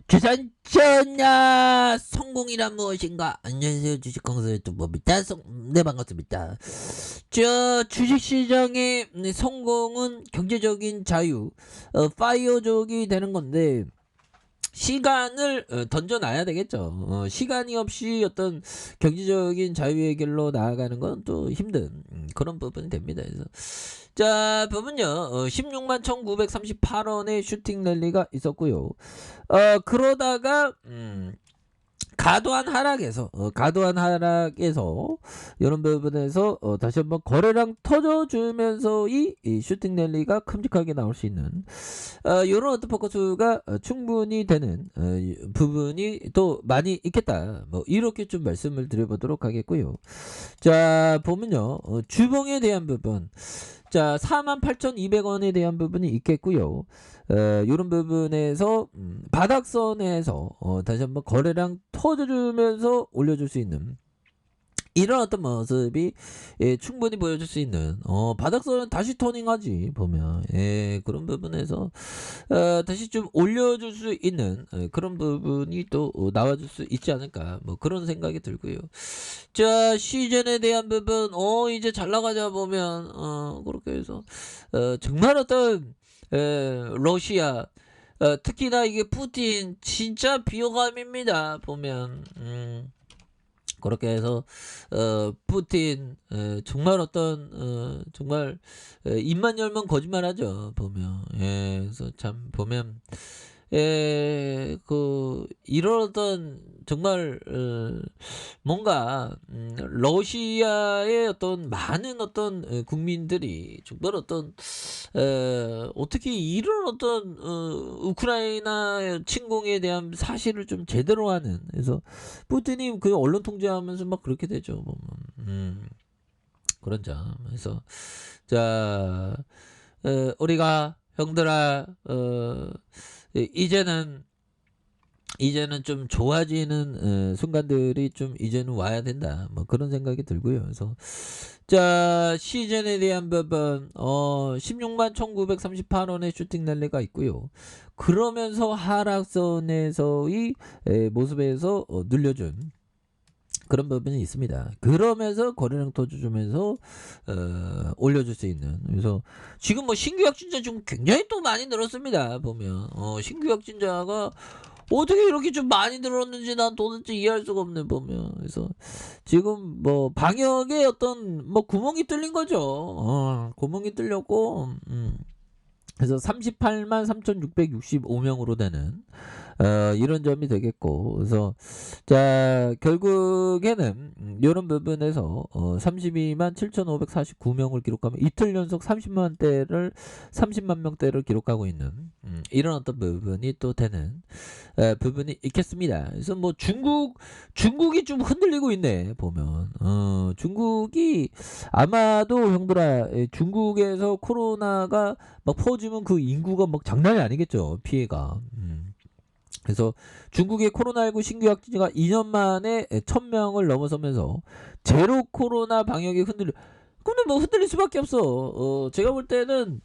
주산전야 성공이란 무엇인가? 안녕하세요, 주식강사 유튜버입니다. 네, 반갑습니다. 주식시장의 성공은 경제적인 자유, 파이어족이 되는 건데, 시간을 던져놔야 되겠죠. 시간이 없이 어떤 경제적인 자유의 길로 나아가는 건 또 힘든 그런 부분이 됩니다. 그래서 자, 부분요. 16만 1938원의 슈팅 랠리가 있었고요. 그러다가 과도한 하락에서 이런 부분에서 다시 한번 거래량 터져주면서 이 슈팅 랠리가 큼직하게 나올 수 있는 이런 어떤 포커스가 충분히 되는 부분이 또 많이 있겠다. 뭐 이렇게 좀 말씀을 드려보도록 하겠고요. 자, 보면요. 주봉에 대한 부분. 자, 48,200원에 대한 부분이 있겠고요. 이런 부분에서 바닥선에서 다시 한번 거래량 터져주면서 올려줄 수 있는 이런 어떤 모습이 충분히 보여줄 수 있는 바닥선은 다시 터닝하지 보면 그런 부분에서 다시 좀 올려줄 수 있는 그런 부분이 또 나와줄 수 있지 않을까 뭐 그런 생각이 들고요. 자, 시즌에 대한 부분 이제 잘 나가자 보면 그렇게 해서 정말 어떤 러시아 특히나 이게 푸틴 진짜 비호감입니다 보면 그렇게 해서 푸틴 정말 어떤 정말 입만 열면 거짓말하죠 보면 그래서 참 보면 이런 어떤 정말 뭔가 러시아의 어떤 많은 어떤 국민들이 정말 어떤 어떻게 이런 어떤 우크라이나 침공에 대한 사실을 좀 제대로 하는 그래서 푸틴이 그 언론 통제하면서 막 그렇게 되죠 보면 그런 점 그래서 자 우리가 형들아 이제는 좀 좋아지는 순간들이 좀 이제는 와야 된다. 뭐 그런 생각이 들고요. 그래서 자, 시즌에 대한 부분 16만 1938원의 슈팅 랠리가 있고요. 그러면서 하락선에서의 모습에서 늘려준 그런 부분이 있습니다. 그러면서 거래량 터져주면서 올려줄 수 있는 그래서 지금 뭐 신규 확진자 좀 굉장히 또 많이 늘었습니다. 보면 신규 확진자가 어떻게 이렇게 좀 많이 늘었는지 난 도대체 이해할 수가 없네 보면 그래서 지금 뭐 방역에 어떤 뭐 구멍이 뚫린 거죠. 구멍이 뚫렸고 그래서 38만 3,665명으로 되는 이런 점이 되겠고 그래서 자 결국에는 이런 부분에서 32만 7,549명을 기록하면 이틀 연속 30만 명대를 기록하고 있는 이런 어떤 부분이 또 되는 부분이 있겠습니다. 그래서 뭐 중국이 좀 흔들리고 있네 보면 중국이 아마도 형들아 중국에서 코로나가 막 퍼지면 그 인구가 막 장난이 아니겠죠 피해가. 그래서 중국의 코로나19 신규 확진자가 2년 만에 1,000명을 넘어서면서 제로 코로나 방역이 근데 뭐 흔들릴 수밖에 없어. 제가 볼 때는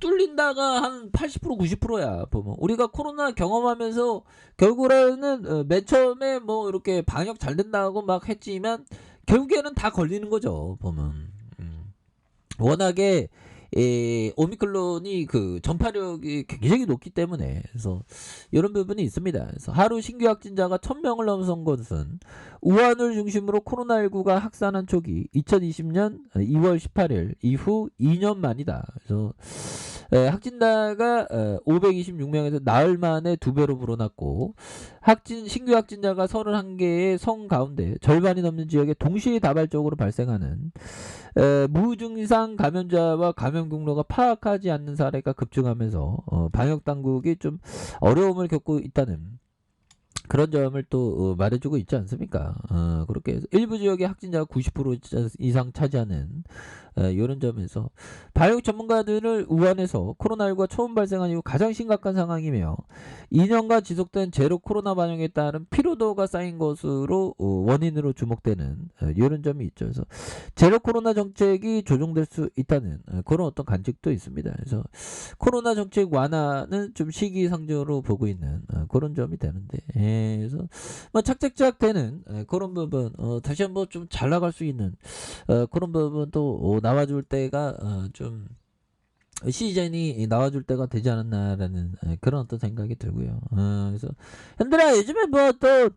뚫린다가 한 80% 90%야 보면 우리가 코로나 경험하면서 결국에는 맨 처음에 뭐 이렇게 방역 잘 된다고 막 했지만 결국에는 다 걸리는 거죠 보면 워낙에 오미크론이 그 전파력이 굉장히 높기 때문에 그래서 이런 부분이 있습니다. 그래서 하루 신규 확진자가 1,000명을 넘어선 것은 우한을 중심으로 코로나19가 확산한 초기 2020년 2월 18일 이후 2년 만이다. 그래서 확진자가 526명에서 나흘 만에 2배로 불어났고 신규 확진자가 31개의 성 가운데 절반이 넘는 지역에 동시다발적으로 발생하는 무증상 감염자와 감염 경로가 파악하지 않는 사례가 급증하면서 방역 당국이 좀 어려움을 겪고 있다는 그런 점을 또 말해주고 있지 않습니까? 그렇게 해서 일부 지역의 확진자가 90% 이상 차지하는 이런 점에서 방역 전문가들을 우한해서 코로나19가 처음 발생한 이후 가장 심각한 상황이며 2년간 지속된 제로 코로나 반영에 따른 피로도가 쌓인 것으로 원인으로 주목되는 이런 점이 있죠. 그래서 제로 코로나 정책이 조정될 수 있다는 그런 어떤 관측도 있습니다. 그래서 코로나 정책 완화는 좀 시기상조로 보고 있는 그런 점이 되는데, 그래서 뭐 착착착 되는 그런 부분 다시 한번 좀 잘 나갈 수 있는 그런 부분 또 나와줄 때가 좀 시즌이 나와줄 때가 되지 않았나라는 그런 어떤 생각이 들고요. 그래서 현들아 요즘에 뭐 또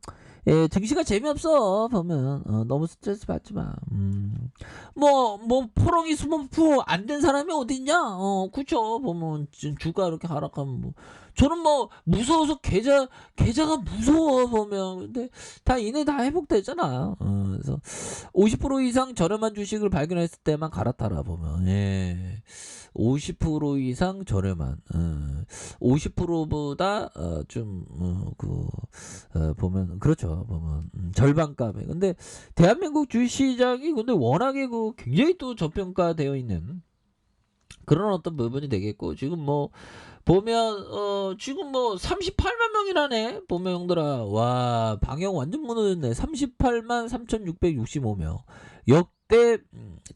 증시가 재미없어 보면 너무 스트레스 받지 마. 뭐 포롱이 스머프 안 된 사람이 어딨냐? 그쵸. 보면 주가 이렇게 하락하면 뭐 저는 뭐 무서워서 계좌가 무서워 보면 근데 다 이내 다 회복되잖아. 그래서 50% 이상 저렴한 주식을 발견했을 때만 갈아타라 보면 50% 이상 저렴한 50%보다 보면 그렇죠 보면 절반값에 근데 대한민국 주식시장이 근데 워낙에 굉장히 또 저평가되어 있는 그런 어떤 부분이 되겠고 지금 뭐 보면 지금 뭐 38만 명이라네 보면 형들아 와 방역 완전 무너졌네 38만 3,665명 역대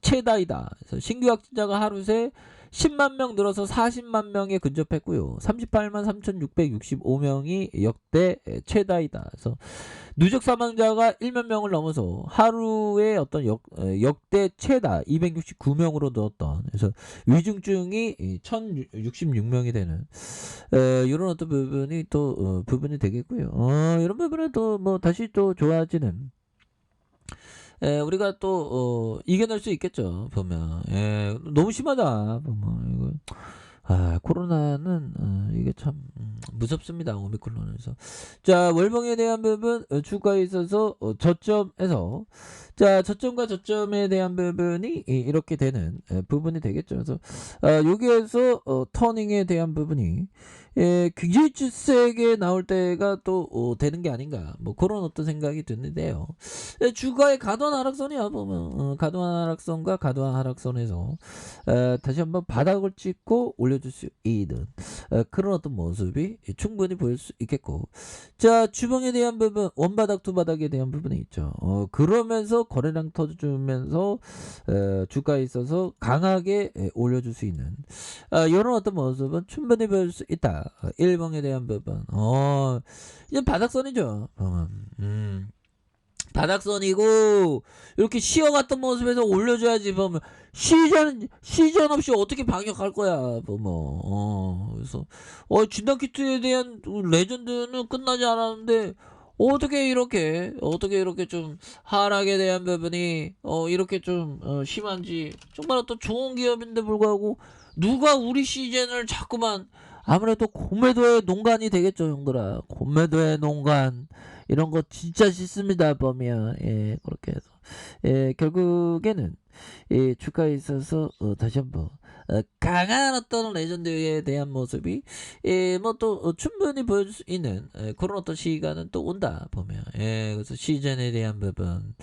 최다이다. 그래서 신규 확진자가 하루 새 10만 명 늘어서 40만 명에 근접했고요. 38만 3,665명이 역대 최다이다. 그래서 누적 사망자가 1만 명을 넘어서 하루에 어떤 역대 최다 269명으로 늘었던 그래서 위중증이 1,066명이 되는 이런 어떤 부분이 또 부분이 되겠고요. 이런 부분은 또 뭐 다시 또 좋아지는 우리가 또 이겨낼 수 있겠죠 보면 너무 심하다 보면 이거 코로나는 이게 참 무섭습니다 오미크론에서 자 월봉에 대한 부분 주가에 있어서 저점에서 자 저점과 저점에 대한 부분이 이렇게 되는 부분이 되겠죠 그래서 여기에서 터닝에 대한 부분이 굉장히 세게 나올 때가 또 되는 게 아닌가 뭐 그런 어떤 생각이 드는데요 주가의 과도한 하락선이야 보면 과도한 하락선과 과도한 하락선에서 다시 한번 바닥을 찍고 올려줄 수 있는 그런 어떤 모습이 충분히 보일 수 있겠고 자 주봉에 대한 부분 원바닥 두바닥에 대한 부분이 있죠 그러면서 거래량 터주면서 주가에 있어서 강하게 올려줄 수 있는 이런 어떤 모습은 충분히 보일 수 있다 일봉에 대한 부분 이제 바닥선이죠 바닥선이고 이렇게 쉬어갔던 모습에서 올려줘야지 보면 시전 없이 어떻게 방역할 거야 보면 그래서 진단키트에 대한 레전드는 끝나지 않았는데 어떻게 이렇게 좀 하락에 대한 부분이 이렇게 좀 심한지 정말 어떤 좋은 기업인데 불구하고 누가 우리 시즌을 자꾸만 아무래도 공매도의 농간이 되겠죠 형들아 공매도의 농간 이런 거 진짜 싫습니다 보면 그렇게 해서 결국에는 주가에 있어서 다시 한번 강한 어떤 레전드에 대한 모습이 뭐 또 충분히 보여줄 수 있는 그런 어떤 시간은 또 온다 보면 그래서 시즌에 대한 부분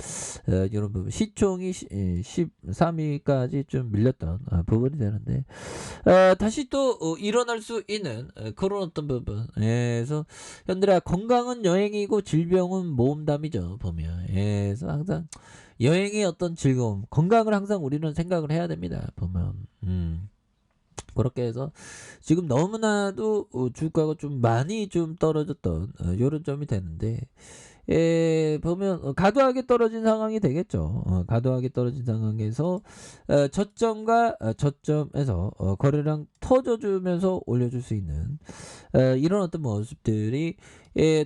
이런 부분 시총이 13위까지 좀 밀렸던 부분이 되는데 다시 또 일어날 수 있는 그런 어떤 부분 그래서 현들아 건강은 여행이고 질병은 모험담이죠 보면 그래서 항상 여행의 어떤 즐거움 건강을 항상 우리는 생각을 해야 됩니다 보면 그렇게 해서 지금 너무나도 주가가 좀 많이 좀 떨어졌던 요런 점이 되는데 보면 과도하게 떨어진 상황이 되겠죠 과도하게 떨어진 상황에서 저점과 저점에서 거래량 터져주면서 올려줄 수 있는 이런 어떤 모습들이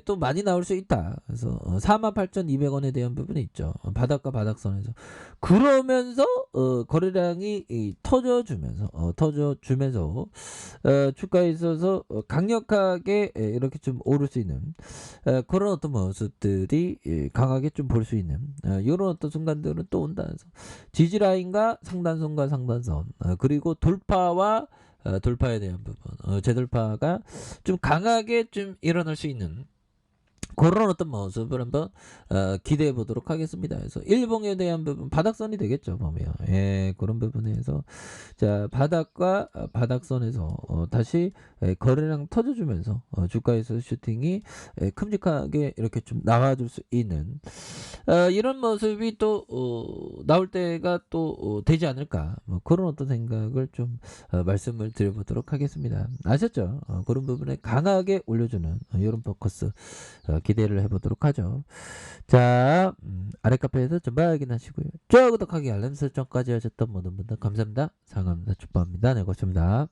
또 많이 나올 수 있다 그래서 48,200원에 대한 부분이 있죠 바닥과 바닥선에서 그러면서 거래량이 터져주면서 주가에 있어서 강력하게 이렇게 좀 오를 수 있는 그런 어떤 모습들이 강하게 좀 볼 수 있는 이런 어떤 순간들은 또 온다 그래서 지지라인과 상단선과 상단선 그리고 돌파와 돌파에 대한 부분 재돌파가 좀 강하게 좀 일어날 수 있는 그런 어떤 모습을 한번 기대해 보도록 하겠습니다. 그래서 일봉에 대한 부분 바닥선이 되겠죠 보면. 예, 그런 부분에서 자 바닥과 바닥선에서 다시 거래량 터져주면서 주가에서 슈팅이 큼직하게 이렇게 좀 나와줄 수 있는 이런 모습이 또 나올 때가 또 되지 않을까 뭐 그런 어떤 생각을 좀 말씀을 드려보도록 하겠습니다. 아셨죠? 그런 부분에 강하게 올려주는 이런 포커스 기대를 해보도록 하죠. 자, 아래 카페에서 전방 확인하시고요. 좋아요, 구독하기, 알람 설정까지 하셨던 모든 분들 감사합니다. 사랑합니다. 축복합니다. 네, 고맙습니다.